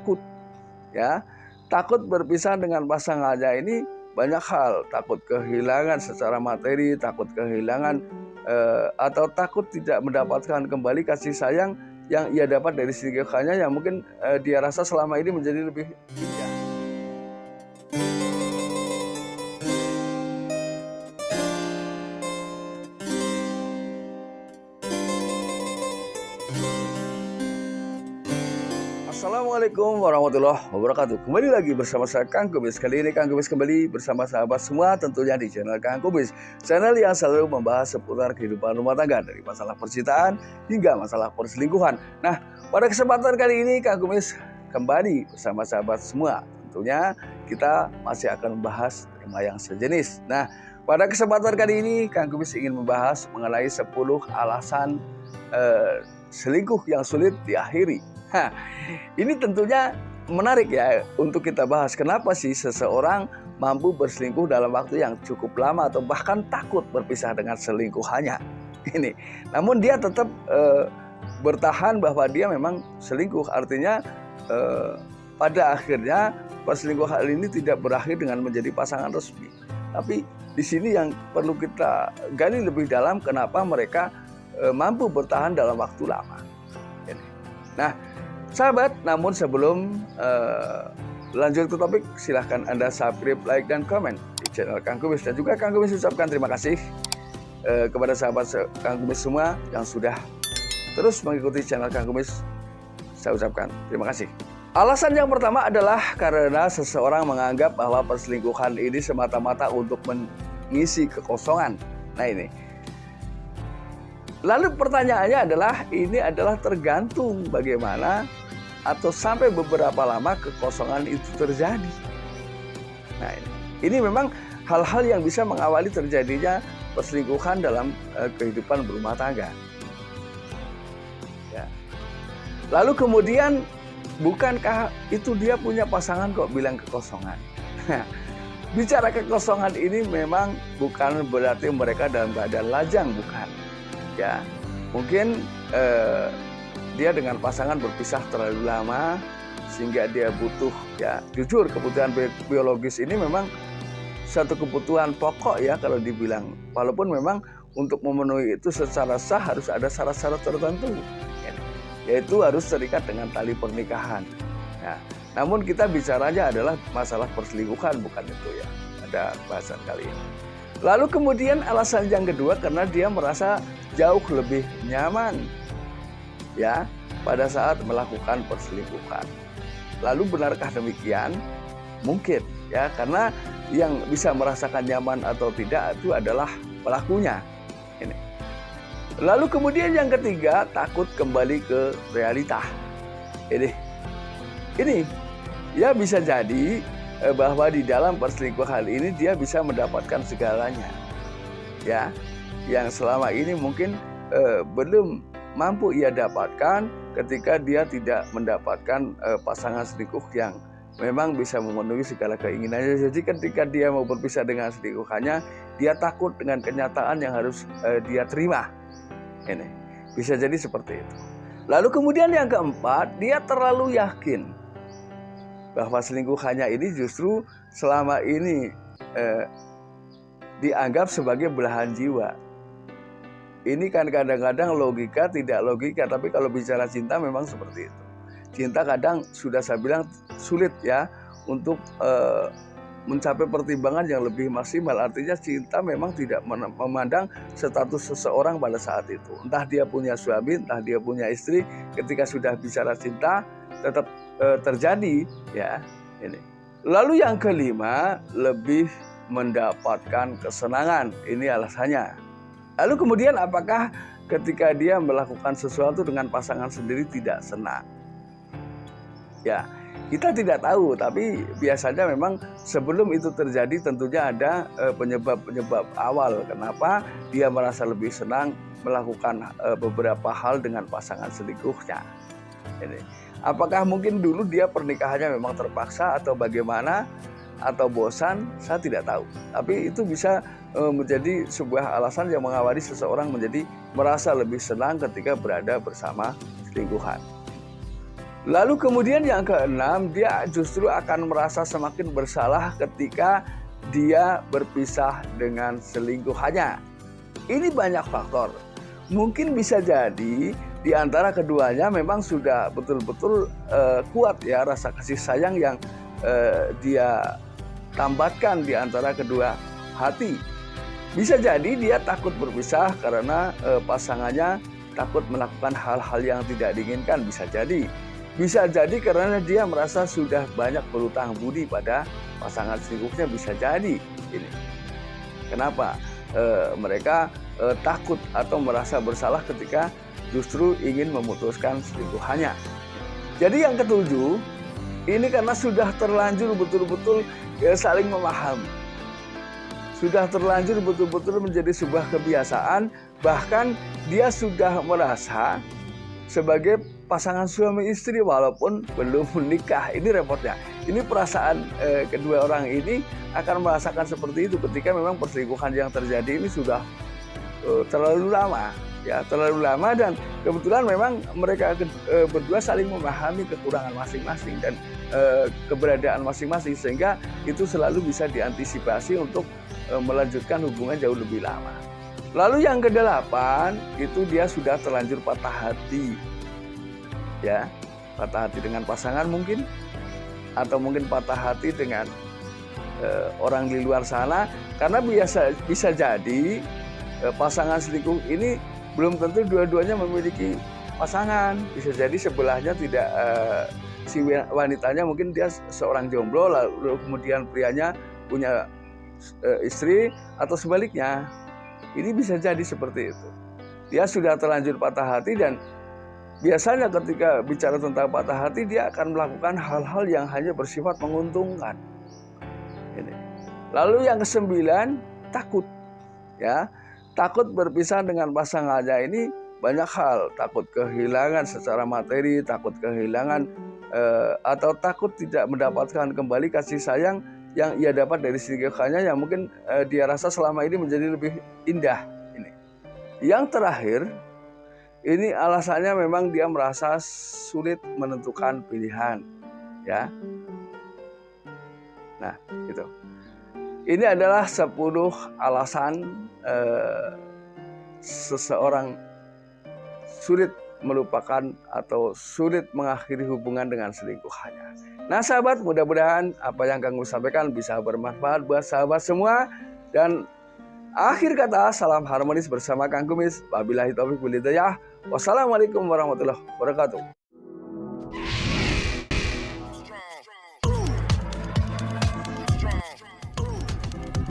takut, ya. Takut berpisah dengan pasangannya ini banyak hal, takut kehilangan secara materi, takut kehilangan atau takut tidak mendapatkan kembali kasih sayang yang ia dapat dari selingkuhannya yang mungkin dia rasa selama ini menjadi lebih indah. Assalamualaikum warahmatullahi wabarakatuh. Kembali lagi bersama saya Kang Kubis. Kali ini Kang Kubis kembali bersama sahabat semua tentunya di channel Kang Kubis. Channel yang selalu membahas seputar kehidupan rumah tangga dari masalah percintaan hingga masalah perselingkuhan. Nah, pada kesempatan kali ini Kang Kubis kembali bersama sahabat semua. Tentunya kita masih akan membahas tema yang sejenis. Nah, pada kesempatan kali ini Kang Kubis ingin membahas mengenai 10 alasan selingkuh yang sulit diakhiri. Ini tentunya menarik ya untuk kita bahas. Kenapa sih seseorang mampu berselingkuh dalam waktu yang cukup lama atau bahkan takut berpisah dengan selingkuhannya? Ini, namun dia tetap bertahan bahwa dia memang selingkuh. Artinya pada akhirnya perselingkuhan ini tidak berakhir dengan menjadi pasangan resmi. Tapi di sini yang perlu kita gali lebih dalam, kenapa mereka mampu bertahan dalam waktu lama. Nah, sahabat, namun sebelum lanjut ke topik, silahkan Anda subscribe, like, dan komen di channel Kang Kubis. Dan juga Kang Kubis ucapkan terima kasih kepada sahabat Kang Kubis semua yang sudah terus mengikuti channel Kang Kubis. Saya ucapkan terima kasih. Alasan yang pertama adalah karena seseorang menganggap bahwa perselingkuhan ini semata-mata untuk mengisi kekosongan. Nah ini. Lalu pertanyaannya adalah, ini adalah tergantung bagaimana atau sampai beberapa lama kekosongan itu terjadi. Nah ini memang hal-hal yang bisa mengawali terjadinya perselingkuhan dalam kehidupan berumah tangga. Ya. Lalu kemudian, bukankah itu dia punya pasangan kok bilang kekosongan? Bicara kekosongan ini memang bukan berarti mereka dalam keadaan lajang, bukan. Ya, mungkin dia dengan pasangan berpisah terlalu lama sehingga dia butuh, ya jujur kebutuhan biologis ini memang satu kebutuhan pokok ya kalau dibilang, walaupun memang untuk memenuhi itu secara sah harus ada syarat-syarat tertentu, yaitu harus terikat dengan tali pernikahan. Nah, namun kita bicaranya adalah masalah perselingkuhan, bukan itu ya, ada bahasan kali ini. Lalu kemudian alasan yang kedua, karena dia merasa jauh lebih nyaman ya pada saat melakukan perselingkuhan. Lalu benarkah demikian? Mungkin ya, karena yang bisa merasakan nyaman atau tidak itu adalah pelakunya. Ini. Lalu kemudian yang ketiga, takut kembali ke realita. Ini ya bisa jadi bahwa di dalam perselingkuhan ini dia bisa mendapatkan segalanya. Ya, yang selama ini mungkin belum mampu ia dapatkan ketika dia tidak mendapatkan pasangan selingkuh yang memang bisa memenuhi segala keinginannya. Jadi ketika dia mau berpisah dengan selingkuhannya, dia takut dengan kenyataan yang harus dia terima. Ini bisa jadi seperti itu. Lalu kemudian yang keempat, dia terlalu yakin bahwa selingkuhannya ini justru selama ini dianggap sebagai belahan jiwa. Ini kan kadang-kadang logika, tidak logika, tapi kalau bicara cinta memang seperti itu. Cinta kadang sudah saya bilang sulit ya untuk mencapai pertimbangan yang lebih maksimal. Artinya cinta memang tidak memandang status seseorang pada saat itu. Entah dia punya suami, entah dia punya istri, ketika sudah bicara cinta tetap terjadi ya ini. Lalu yang kelima, lebih mendapatkan kesenangan. Ini alasannya. Lalu kemudian, apakah ketika dia melakukan sesuatu dengan pasangan sendiri tidak senang? Ya, kita tidak tahu, tapi biasanya memang sebelum itu terjadi tentunya ada penyebab-penyebab awal kenapa dia merasa lebih senang melakukan beberapa hal dengan pasangan selingkuhnya. Ini. Apakah mungkin dulu dia pernikahannya memang terpaksa atau bagaimana, atau bosan, saya tidak tahu. Tapi itu bisa menjadi sebuah alasan yang mengawali seseorang menjadi merasa lebih senang ketika berada bersama selingkuhan. Lalu kemudian yang keenam, dia justru akan merasa semakin bersalah ketika dia berpisah dengan selingkuhannya. Ini banyak faktor. Mungkin bisa jadi di antara keduanya memang sudah betul-betul kuat ya rasa kasih sayang yang dia tambatkan di antara kedua hati. Bisa jadi dia takut berpisah karena pasangannya takut melakukan hal-hal yang tidak diinginkan, bisa jadi. Bisa jadi karena dia merasa sudah banyak berutang budi pada pasangan selingkuhnya, bisa jadi. Ini kenapa mereka takut atau merasa bersalah ketika justru ingin memutuskan selingkuhannya. Jadi yang ketujuh, ini karena sudah terlanjur betul-betul saling memahami. Sudah terlanjur betul-betul menjadi sebuah kebiasaan, bahkan dia sudah merasa sebagai pasangan suami istri walaupun belum menikah. Ini repotnya. Ini perasaan kedua orang ini akan merasakan seperti itu ketika memang perselingkuhan yang terjadi ini sudah terlalu lama. Ya, terlalu lama, dan kebetulan memang mereka berdua saling memahami kekurangan masing-masing dan keberadaan masing-masing, sehingga itu selalu bisa diantisipasi untuk melanjutkan hubungan jauh lebih lama. Lalu yang kedelapan, itu dia sudah terlanjur patah hati. Ya, patah hati dengan pasangan mungkin, atau mungkin patah hati dengan orang di luar sana, karena bisa jadi pasangan selingkuh ini belum tentu dua-duanya memiliki pasangan. Bisa jadi sebelahnya tidak, si wanitanya mungkin dia seorang jomblo, lalu kemudian prianya punya istri, atau sebaliknya. Ini bisa jadi seperti itu. Dia sudah terlanjur patah hati, dan biasanya ketika bicara tentang patah hati, dia akan melakukan hal-hal yang hanya bersifat menguntungkan. Ini. Lalu yang kesembilan, takut. Ya, takut berpisah dengan pasangannya ini banyak hal. Takut kehilangan secara materi, takut kehilangan atau takut tidak mendapatkan kembali kasih sayang yang ia dapat dari selingkuhannya, yang mungkin dia rasa selama ini menjadi lebih indah. Ini. Yang terakhir, ini alasannya memang dia merasa sulit menentukan pilihan, ya. Nah, gitu. Ini adalah 10 alasan seseorang sulit melupakan atau sulit mengakhiri hubungan dengan selingkuhannya. Nah sahabat, mudah-mudahan apa yang Kang Gus sampaikan bisa bermanfaat buat sahabat semua. Dan akhir kata, salam harmonis bersama Kang Kumis. Wabillahi taufiq wal hidayah. Wassalamualaikum warahmatullahi wabarakatuh.